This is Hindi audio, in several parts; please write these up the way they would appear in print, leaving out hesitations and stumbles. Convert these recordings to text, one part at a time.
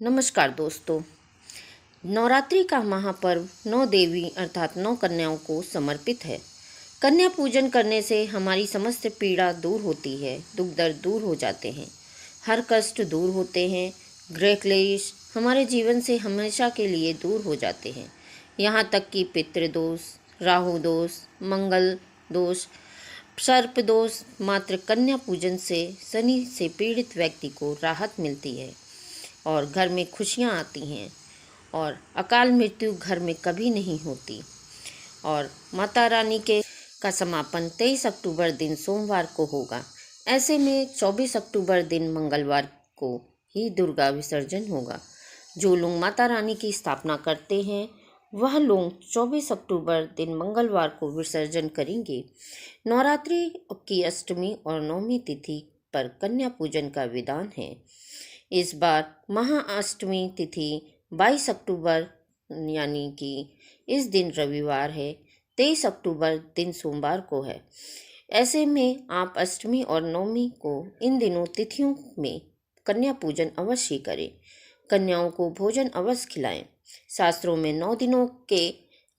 नमस्कार दोस्तों। नवरात्रि का महापर्व 9 देवी अर्थात 9 कन्याओं को समर्पित है। कन्या पूजन करने से हमारी समस्त पीड़ा दूर होती है, दुख दर्द दूर हो जाते हैं, हर कष्ट दूर होते हैं, गृह क्लेश हमारे जीवन से हमेशा के लिए दूर हो जाते हैं। यहाँ तक कि पितृदोष, राहु दोष, मंगल दोष, सर्प दोष, मात्र कन्या पूजन से शनि से पीड़ित व्यक्ति को राहत मिलती है और घर में खुशियाँ आती हैं और अकाल मृत्यु घर में कभी नहीं होती। और माता रानी के का समापन 23 अक्टूबर दिन सोमवार को होगा। ऐसे में 24 अक्टूबर दिन मंगलवार को ही दुर्गा विसर्जन होगा। जो लोग माता रानी की स्थापना करते हैं वह लोग 24 अक्टूबर दिन मंगलवार को विसर्जन करेंगे। नवरात्रि की अष्टमी और नवमी तिथि पर कन्या पूजन का विधान है। इस बार महाअष्टमी तिथि 22 अक्टूबर यानी कि इस दिन रविवार है। 23 अक्टूबर दिन सोमवार को है। ऐसे में आप अष्टमी और नवमी को इन दिनों तिथियों में कन्या पूजन अवश्य करें। कन्याओं को भोजन अवश्य खिलाएं। शास्त्रों में 9 दिनों के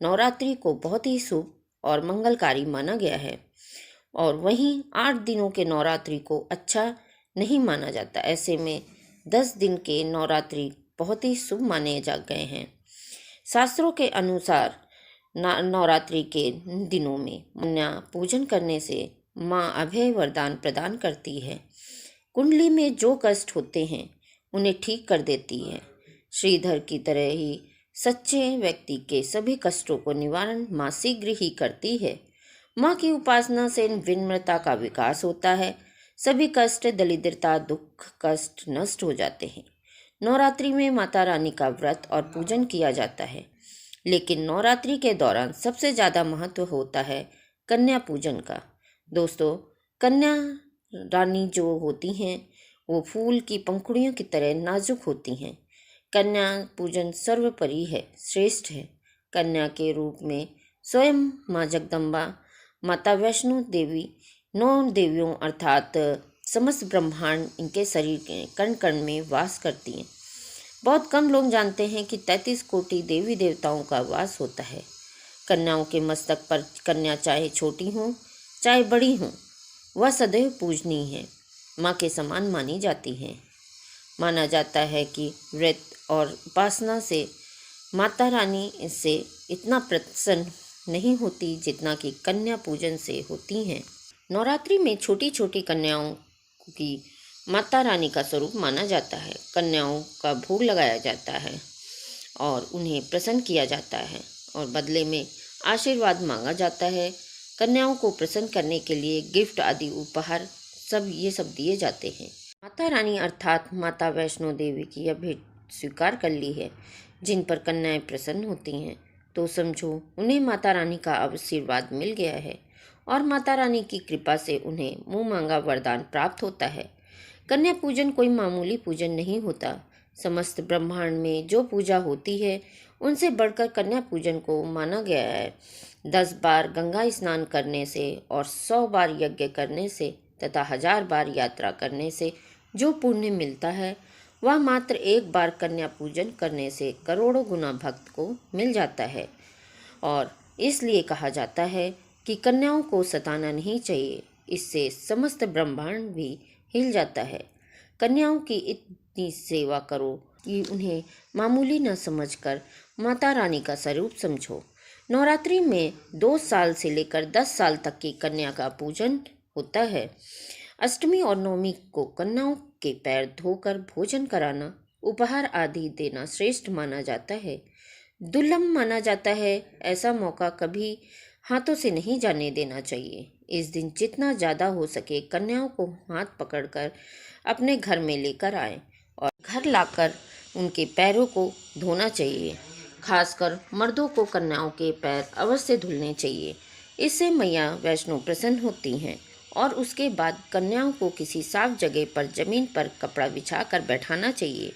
नवरात्रि को बहुत ही शुभ और मंगलकारी माना गया है और वहीं 8 दिनों के नवरात्रि को अच्छा नहीं माना जाता। ऐसे में 10 दिन के नवरात्रि बहुत ही शुभ माने जा गए हैं। शास्त्रों के अनुसार नवरात्रि के दिनों में कन्या पूजन करने से माँ अभय वरदान प्रदान करती है। कुंडली में जो कष्ट होते हैं उन्हें ठीक कर देती है। श्रीधर की तरह ही सच्चे व्यक्ति के सभी कष्टों को निवारण माँ शीघ्र ही करती है। माँ की उपासना से विनम्रता का विकास होता है। सभी कष्ट, दरिद्रता, दुख, कष्ट नष्ट हो जाते हैं। नवरात्रि में माता रानी का व्रत और पूजन किया जाता है, लेकिन नवरात्रि के दौरान सबसे ज़्यादा महत्व होता है कन्या पूजन का। दोस्तों, कन्या रानी जो होती हैं वो फूल की पंखुड़ियों की तरह नाजुक होती हैं। कन्या पूजन सर्वोपरि है, श्रेष्ठ है। कन्या के रूप में स्वयं माँ जगदम्बा, माता वैष्णो देवी, 9 देवियों अर्थात समस्त ब्रह्मांड इनके शरीर के कण कण में वास करती हैं। बहुत कम लोग जानते हैं कि 33 कोटि देवी देवताओं का वास होता है। कन्याओं के मस्तक पर कन्या चाहे छोटी हो चाहे बड़ी हो, वह सदैव पूजनीय है, माँ के समान मानी जाती हैं। माना जाता है कि व्रत और उपासना से माता रानी इससे इतना प्रसन्न नहीं होती जितना कि कन्या पूजन से होती हैं। नवरात्रि में छोटी छोटी कन्याओं की माता रानी का स्वरूप माना जाता है। कन्याओं का भोग लगाया जाता है और उन्हें प्रसन्न किया जाता है और बदले में आशीर्वाद मांगा जाता है। कन्याओं को प्रसन्न करने के लिए गिफ्ट आदि उपहार सब दिए जाते हैं। माता रानी अर्थात माता वैष्णो देवी की यह भेंट स्वीकार कर ली है। जिन पर कन्याएं प्रसन्न होती हैं तो समझो उन्हें माता रानी का आशीर्वाद मिल गया है और माता रानी की कृपा से उन्हें मुँह मांगा वरदान प्राप्त होता है। कन्या पूजन कोई मामूली पूजन नहीं होता। समस्त ब्रह्मांड में जो पूजा होती है उनसे बढ़कर कन्या पूजन को माना गया है। 10 बार गंगा स्नान करने से और 100 बार यज्ञ करने से तथा 1000 बार यात्रा करने से जो पुण्य मिलता है वह मात्र एक बार कन्या पूजन करने से करोड़ों गुना भक्त को मिल जाता है। और इसलिए कहा जाता है कि कन्याओं को सताना नहीं चाहिए, इससे समस्त ब्रह्मांड भी हिल जाता है। कन्याओं की इतनी सेवा करो कि उन्हें मामूली न समझकर माता रानी का स्वरूप समझो। नवरात्रि में 2 साल से लेकर 10 साल तक की कन्या का पूजन होता है। अष्टमी और नवमी को कन्याओं के पैर धोकर भोजन कराना, उपहार आदि देना श्रेष्ठ माना जाता है। दुर्लभ माना जाता है। ऐसा मौका कभी हाथों से नहीं जाने देना चाहिए। इस दिन जितना ज़्यादा हो सके कन्याओं को हाथ पकड़कर अपने घर में लेकर आएं और घर लाकर उनके पैरों को धोना चाहिए। खासकर मर्दों को कन्याओं के पैर अवश्य धुलने चाहिए। इससे मैया वैष्णो प्रसन्न होती हैं। और उसके बाद कन्याओं को किसी साफ जगह पर जमीन पर कपड़ा बिछाकर बैठाना चाहिए।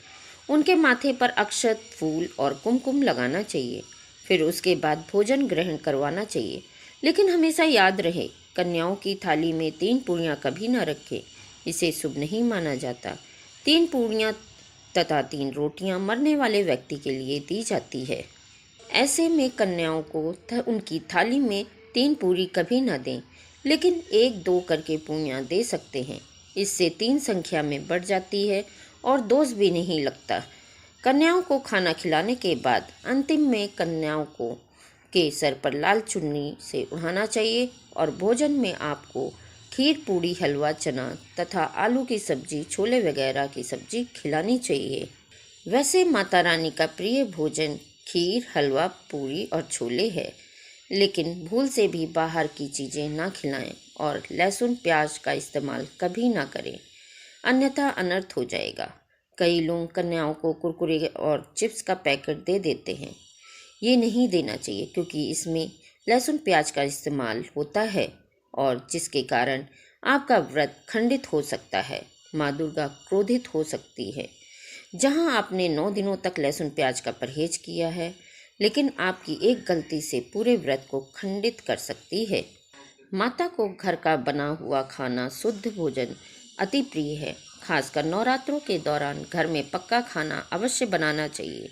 उनके माथे पर अक्षत, फूल और कुमकुम लगाना चाहिए। फिर उसके बाद भोजन ग्रहण करवाना चाहिए। लेकिन हमेशा याद रहे, कन्याओं की थाली में 3 पूरियाँ कभी न रखें, इसे शुभ नहीं माना जाता। 3 पूरियाँ तथा 3 रोटियां मरने वाले व्यक्ति के लिए दी जाती है। ऐसे में कन्याओं को उनकी थाली में 3 पूरी कभी न दें, लेकिन 1-2 करके पूरियां दे सकते हैं। इससे 3 संख्या में बढ़ जाती है और दोष भी नहीं लगता। कन्याओं को खाना खिलाने के बाद अंतिम में कन्याओं को के सर पर लाल चुन्नी से उड़ाना चाहिए और भोजन में आपको खीर, पूड़ी, हलवा, चना तथा आलू की सब्जी, छोले वगैरह की सब्जी खिलानी चाहिए। वैसे माता रानी का प्रिय भोजन खीर, हलवा, पूरी और छोले है, लेकिन भूल से भी बाहर की चीज़ें ना खिलाएं और लहसुन प्याज का इस्तेमाल कभी ना करें, अन्यथा अनर्थ हो जाएगा। कई लोग कन्याओं को कुरकुरे और चिप्स का पैकेट दे देते हैं। ये नहीं देना चाहिए क्योंकि इसमें लहसुन प्याज का इस्तेमाल होता है और जिसके कारण आपका व्रत खंडित हो सकता है। माँ दुर्गा क्रोधित हो सकती है। जहाँ आपने 9 दिनों तक लहसुन प्याज का परहेज किया है, लेकिन आपकी एक गलती से पूरे व्रत को खंडित कर सकती है। माता को घर का बना हुआ खाना, शुद्ध भोजन अति प्रिय है। खासकर नवरात्रों के दौरान घर में पक्का खाना अवश्य बनाना चाहिए।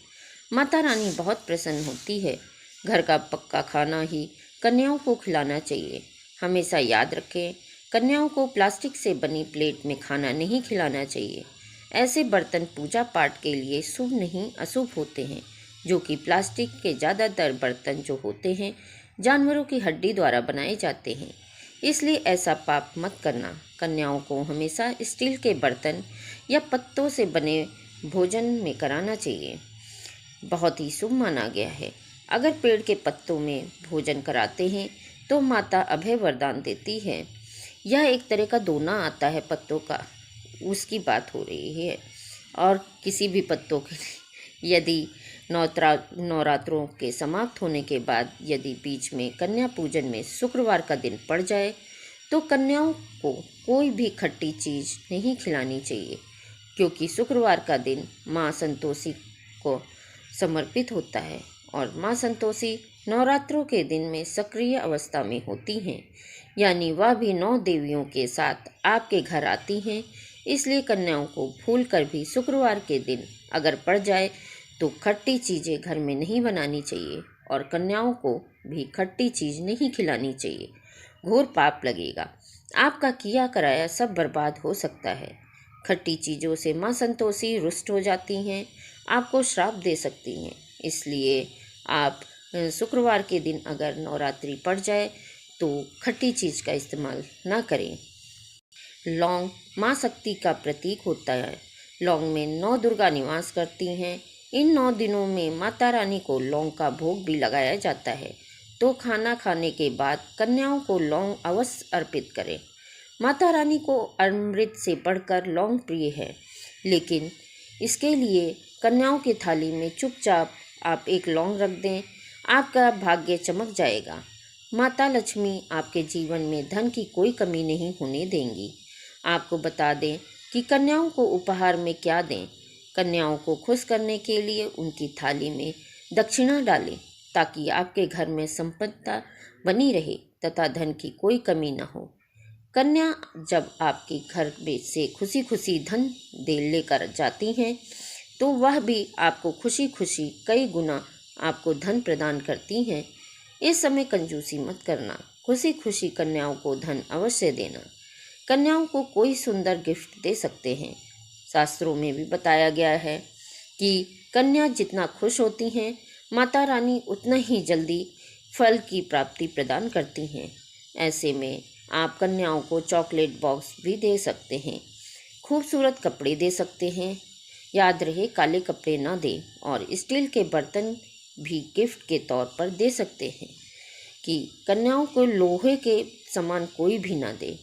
माता रानी बहुत प्रसन्न होती है। घर का पक्का खाना ही कन्याओं को खिलाना चाहिए। हमेशा याद रखें, कन्याओं को प्लास्टिक से बनी प्लेट में खाना नहीं खिलाना चाहिए। ऐसे बर्तन पूजा पाठ के लिए शुभ नहीं, अशुभ होते हैं, जो कि प्लास्टिक के ज़्यादातर बर्तन जो होते हैं जानवरों की हड्डी द्वारा बनाए जाते हैं, इसलिए ऐसा पाप मत करना। कन्याओं को हमेशा स्टील के बर्तन या पत्तों से बने भोजन में कराना चाहिए। बहुत ही शुभ माना गया है। अगर पेड़ के पत्तों में भोजन कराते हैं तो माता अभय वरदान देती है। यह एक तरह का दोना आता है पत्तों का, उसकी बात हो रही है। और किसी भी पत्तों के यदि नवरात्रों के समाप्त होने के बाद यदि बीच में कन्या पूजन में शुक्रवार का दिन पड़ जाए तो कन्याओं को कोई भी खट्टी चीज़ नहीं खिलानी चाहिए, क्योंकि शुक्रवार का दिन माँ संतोषी को समर्पित होता है और माँ संतोषी नवरात्रों के दिन में सक्रिय अवस्था में होती हैं, यानी वह भी 9 देवियों के साथ आपके घर आती हैं। इसलिए कन्याओं को भूल कर भी शुक्रवार के दिन अगर पड़ जाए तो खट्टी चीज़ें घर में नहीं बनानी चाहिए और कन्याओं को भी खट्टी चीज़ नहीं खिलानी चाहिए। घोर पाप लगेगा। आपका किया कराया सब बर्बाद हो सकता है। खट्टी चीज़ों से माँ संतोषी रुष्ट हो जाती हैं, आपको श्राप दे सकती हैं। इसलिए आप शुक्रवार के दिन अगर नवरात्रि पड़ जाए तो खट्टी चीज़ का इस्तेमाल ना करें। लौंग माँ शक्ति का प्रतीक होता है। लौंग में 9 दुर्गा निवास करती हैं। इन 9 दिनों में माता रानी को लौंग का भोग भी लगाया जाता है, तो खाना खाने के बाद कन्याओं को लौंग अवश्य अर्पित करें। माता रानी को अमृत से बढ़कर लौंग प्रिय है, लेकिन इसके लिए कन्याओं की थाली में चुपचाप आप एक लौंग रख दें, आपका भाग्य चमक जाएगा। माता लक्ष्मी आपके जीवन में धन की कोई कमी नहीं होने देंगी। आपको बता दें कि कन्याओं को उपहार में क्या दें। कन्याओं को खुश करने के लिए उनकी थाली में दक्षिणा डालें, ताकि आपके घर में संपन्नता बनी रहे तथा धन की कोई कमी न हो। कन्या जब आपके घर में से खुशी खुशी धन दे लेकर जाती हैं, तो वह भी आपको खुशी खुशी कई गुना आपको धन प्रदान करती हैं। इस समय कंजूसी मत करना, खुशी खुशी कन्याओं को धन अवश्य देना। कन्याओं को कोई सुंदर गिफ्ट दे सकते हैं। शास्त्रों में भी बताया गया है कि कन्या जितना खुश होती हैं, माता रानी उतना ही जल्दी फल की प्राप्ति प्रदान करती हैं। ऐसे में आप कन्याओं को चॉकलेट बॉक्स भी दे सकते हैं, खूबसूरत कपड़े दे सकते हैं। याद रहे, काले कपड़े ना दें और स्टील के बर्तन भी गिफ्ट के तौर पर दे सकते हैं। कि कन्याओं को लोहे के समान कोई भी ना दे,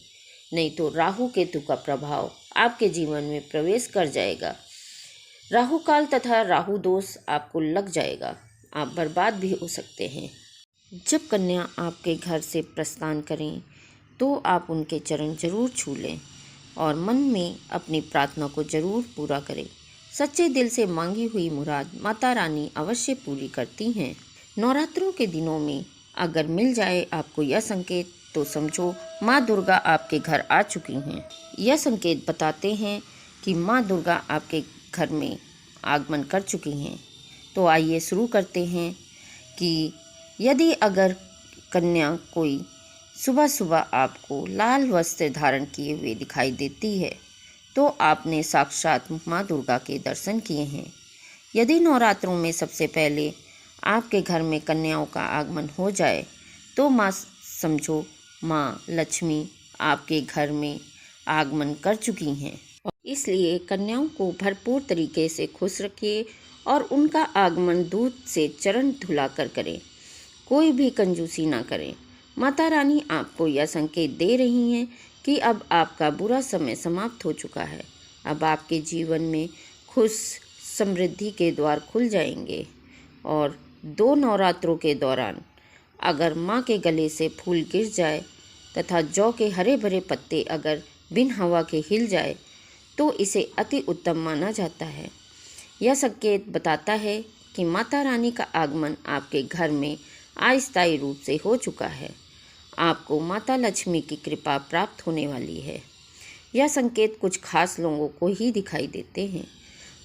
नहीं तो राहु केतु का प्रभाव आपके जीवन में प्रवेश कर जाएगा। राहु काल तथा राहु दोष आपको लग जाएगा, आप बर्बाद भी हो सकते हैं। जब कन्या आपके घर से प्रस्थान करें तो आप उनके चरण जरूर छू लें और मन में अपनी प्रार्थना को जरूर पूरा करें। सच्चे दिल से मांगी हुई मुराद माता रानी अवश्य पूरी करती हैं। नवरात्रों के दिनों में अगर मिल जाए आपको यह संकेत, तो समझो माँ दुर्गा आपके घर आ चुकी हैं। यह संकेत बताते हैं कि माँ दुर्गा आपके घर में आगमन कर चुकी हैं। तो आइए शुरू करते हैं कि यदि अगर कन्या कोई सुबह सुबह आपको लाल वस्त्र धारण किए हुए दिखाई देती है तो आपने साक्षात माँ दुर्गा के दर्शन किए हैं। यदि नवरात्रों में सबसे पहले आपके घर में कन्याओं का आगमन हो जाए तो समझो माँ लक्ष्मी आपके घर में आगमन कर चुकी हैं। इसलिए कन्याओं को भरपूर तरीके से खुश रखिए और उनका आगमन दूध से चरण धुलाकर करें। कोई भी कंजूसी ना करें। माता रानी आपको यह संकेत दे रही हैं कि अब आपका बुरा समय समाप्त हो चुका है। अब आपके जीवन में खुश समृद्धि के द्वार खुल जाएंगे। और 2 नवरात्रों के दौरान अगर माँ के गले से फूल गिर जाए तथा जौ के हरे भरे पत्ते अगर बिन हवा के हिल जाए तो इसे अति उत्तम माना जाता है। यह संकेत बताता है कि माता रानी का आगमन आपके घर में अस्थायी रूप से हो चुका है। आपको माता लक्ष्मी की कृपा प्राप्त होने वाली है। यह संकेत कुछ खास लोगों को ही दिखाई देते हैं।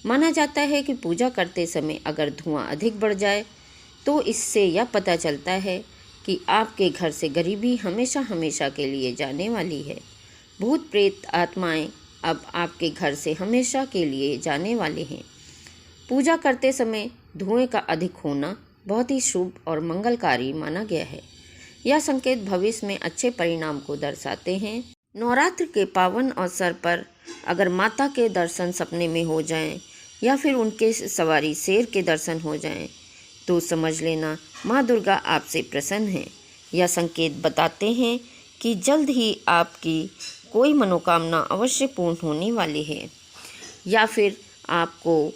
माना जाता है कि पूजा करते समय अगर धुआं अधिक बढ़ जाए तो इससे यह पता चलता है कि आपके घर से गरीबी हमेशा हमेशा के लिए जाने वाली है। भूत प्रेत आत्माएं अब आपके घर से हमेशा के लिए जाने वाले हैं। पूजा करते समय धुएं का अधिक होना बहुत ही शुभ और मंगलकारी माना गया है। यह संकेत भविष्य में अच्छे परिणाम को दर्शाते हैं। नवरात्र के पावन अवसर पर अगर माता के दर्शन सपने में हो जाएं या फिर उनके सवारी शेर के दर्शन हो जाएं तो समझ लेना माँ दुर्गा आपसे प्रसन्न है। यह संकेत बताते हैं कि जल्द ही आपकी कोई मनोकामना अवश्य पूर्ण होने वाली है। या फिर आपको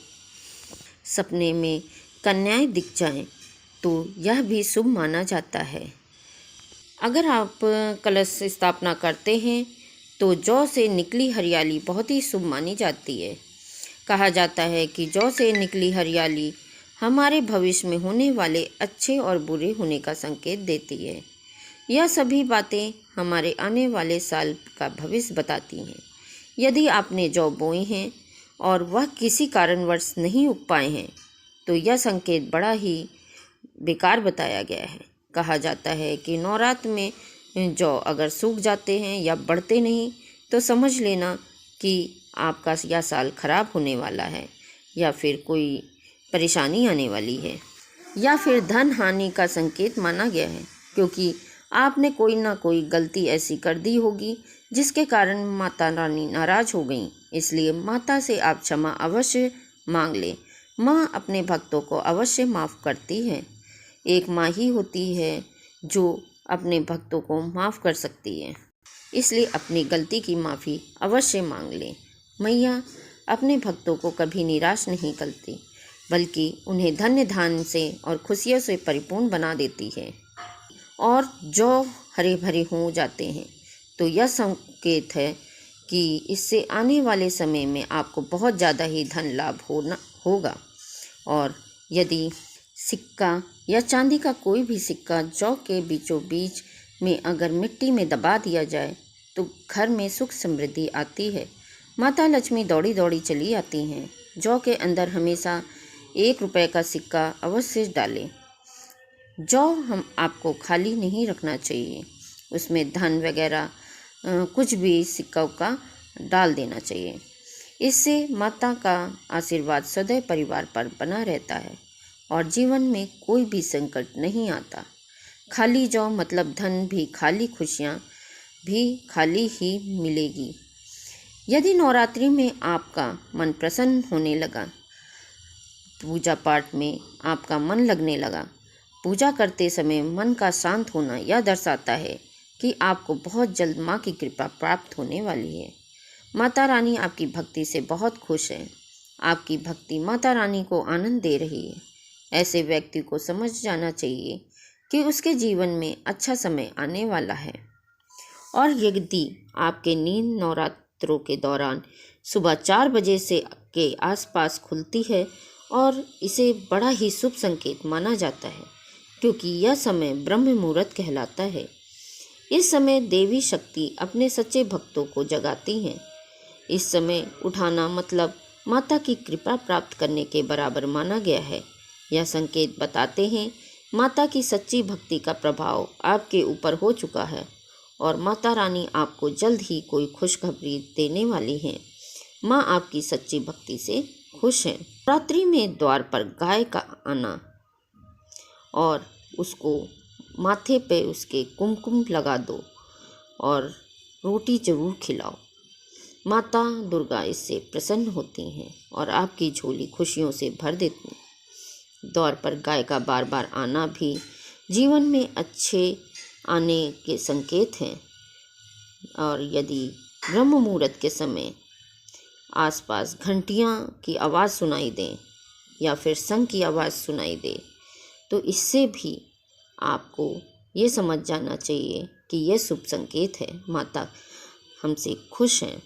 सपने में कन्याएं दिख जाएं तो यह भी शुभ माना जाता है। अगर आप कलश स्थापना करते हैं तो जौ से निकली हरियाली बहुत ही शुभ मानी जाती है। कहा जाता है कि जौ से निकली हरियाली हमारे भविष्य में होने वाले अच्छे और बुरे होने का संकेत देती है। यह सभी बातें हमारे आने वाले साल का भविष्य बताती हैं। यदि आपने जौ बोई हैं और वह किसी कारणवश नहीं उग पाए हैं तो यह संकेत बड़ा ही बेकार बताया गया है। कहा जाता है कि नवरात्र में जौ अगर सूख जाते हैं या बढ़ते नहीं तो समझ लेना कि आपका यह साल खराब होने वाला है या फिर कोई परेशानी आने वाली है या फिर धन हानि का संकेत माना गया है, क्योंकि आपने कोई ना कोई गलती ऐसी कर दी होगी जिसके कारण माता रानी नाराज हो गई। इसलिए माता से आप क्षमा अवश्य मांग लें। माँ अपने भक्तों को अवश्य माफ़ करती है। एक माँ ही होती है जो अपने भक्तों को माफ़ कर सकती है। इसलिए अपनी गलती की माफ़ी अवश्य मांग लें। मैया अपने भक्तों को कभी निराश नहीं करती, बल्कि उन्हें धन्य धान्य से और खुशियों से परिपूर्ण बना देती है। और जो हरे भरे हो जाते हैं तो यह संकेत है कि इससे आने वाले समय में आपको बहुत ज़्यादा ही धन लाभ होगा। और यदि सिक्का या चांदी का कोई भी सिक्का जौ के बीचों बीच में अगर मिट्टी में दबा दिया जाए तो घर में सुख समृद्धि आती है। माता लक्ष्मी दौड़ी दौड़ी चली आती हैं। जौ के अंदर हमेशा 1 रुपये का सिक्का अवश्य डालें। जौ हम आपको खाली नहीं रखना चाहिए, उसमें धन वगैरह कुछ भी सिक्का का डाल देना चाहिए। इससे माता का आशीर्वाद सदैव परिवार पर बना रहता है और जीवन में कोई भी संकट नहीं आता। खाली जौ मतलब धन भी खाली, खुशियाँ भी खाली ही मिलेगी। यदि नवरात्रि में आपका मन प्रसन्न होने लगा, पूजा पाठ में आपका मन लगने लगा, पूजा करते समय मन का शांत होना यह दर्शाता है कि आपको बहुत जल्द माँ की कृपा प्राप्त होने वाली है। माता रानी आपकी भक्ति से बहुत खुश है। आपकी भक्ति माता रानी को आनंद दे रही है। ऐसे व्यक्ति को समझ जाना चाहिए कि उसके जीवन में अच्छा समय आने वाला है। और यदि आपके नींद नवरात्रों के दौरान सुबह 4 बजे से के आसपास खुलती है और इसे बड़ा ही शुभ संकेत माना जाता है, क्योंकि यह समय ब्रह्म मुहूर्त कहलाता है। इस समय देवी शक्ति अपने सच्चे भक्तों को जगाती हैं। इस समय उठाना मतलब माता की कृपा प्राप्त करने के बराबर माना गया है। यह संकेत बताते हैं माता की सच्ची भक्ति का प्रभाव आपके ऊपर हो चुका है और माता रानी आपको जल्द ही कोई खुशखबरी देने वाली हैं। माँ आपकी सच्ची भक्ति से खुश हैं। रात्रि में द्वार पर गाय का आना और उसको माथे पे उसके कुमकुम लगा दो और रोटी जरूर खिलाओ। माता दुर्गा इससे प्रसन्न होती हैं और आपकी झोली खुशियों से भर देती हैं। द्वार पर गाय का बार बार आना भी जीवन में अच्छे आने के संकेत हैं और यदि ब्रह्म मुहूर्त के समय आसपास घंटियां की आवाज़ सुनाई दे या फिर शंख की आवाज़ सुनाई दे तो इससे भी आपको ये समझ जाना चाहिए कि यह शुभ संकेत है, माता हमसे खुश हैं।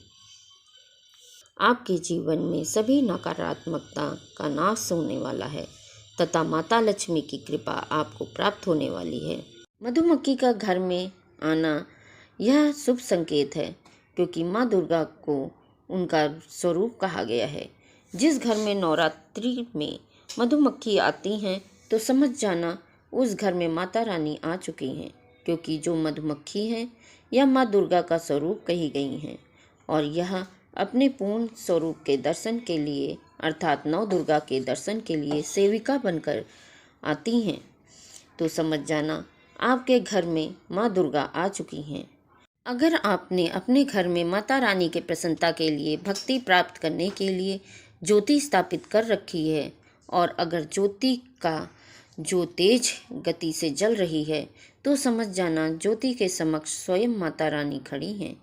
आपके जीवन में सभी नकारात्मकता का नाश होने वाला है तथा माता लक्ष्मी की कृपा आपको प्राप्त होने वाली है। मधुमक्खी का घर में आना यह शुभ संकेत है क्योंकि माँ दुर्गा को उनका स्वरूप कहा गया है। जिस घर में नवरात्रि में मधुमक्खी आती हैं तो समझ जाना उस घर में माता रानी आ चुकी हैं, क्योंकि जो मधुमक्खी हैं यह माँ दुर्गा का स्वरूप कही गई हैं और यह अपने पूर्ण स्वरूप के दर्शन के लिए अर्थात नव दुर्गा के दर्शन के लिए सेविका बनकर आती हैं। तो समझ जाना आपके घर में माँ दुर्गा आ चुकी हैं। अगर आपने अपने घर में माता रानी के प्रसन्नता के लिए भक्ति प्राप्त करने के लिए ज्योति स्थापित कर रखी है और अगर ज्योति का जो तेज गति से जल रही है तो समझ जाना ज्योति के समक्ष स्वयं माता रानी खड़ी हैं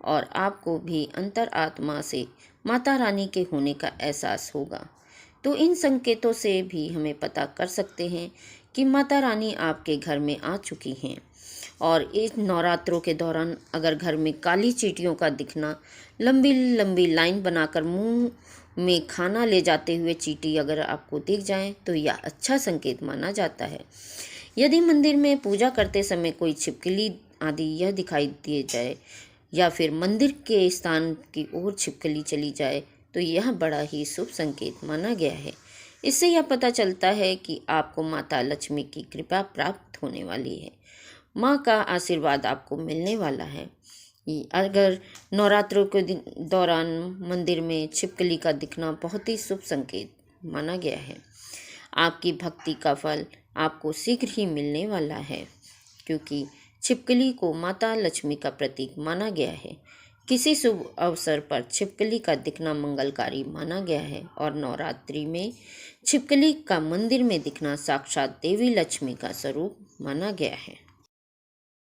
और आपको भी अंतर आत्मा से माता रानी के होने का एहसास होगा। तो इन संकेतों से भी हमें पता कर सकते हैं कि माता रानी आपके घर में आ चुकी हैं। और इस नवरात्रों के दौरान अगर घर में काली चींटियों का दिखना, लंबी लंबी लाइन बनाकर मुंह में खाना ले जाते हुए चींटी अगर आपको दिख जाए तो यह अच्छा संकेत माना जाता है। यदि मंदिर में पूजा करते समय कोई छिपकली आदि यह दिखाई दिए जाए या फिर मंदिर के स्थान की ओर छिपकली चली जाए तो यह बड़ा ही शुभ संकेत माना गया है। इससे यह पता चलता है कि आपको माता लक्ष्मी की कृपा प्राप्त होने वाली है, माँ का आशीर्वाद आपको मिलने वाला है। अगर नवरात्रों के दौरान मंदिर में छिपकली का दिखना बहुत ही शुभ संकेत माना गया है। आपकी भक्ति का फल आपको शीघ्र ही मिलने वाला है, क्योंकि छिपकली को माता लक्ष्मी का प्रतीक माना गया है। किसी शुभ अवसर पर छिपकली का दिखना मंगलकारी माना गया है और नवरात्रि में छिपकली का मंदिर में दिखना साक्षात देवी लक्ष्मी का स्वरूप माना गया है।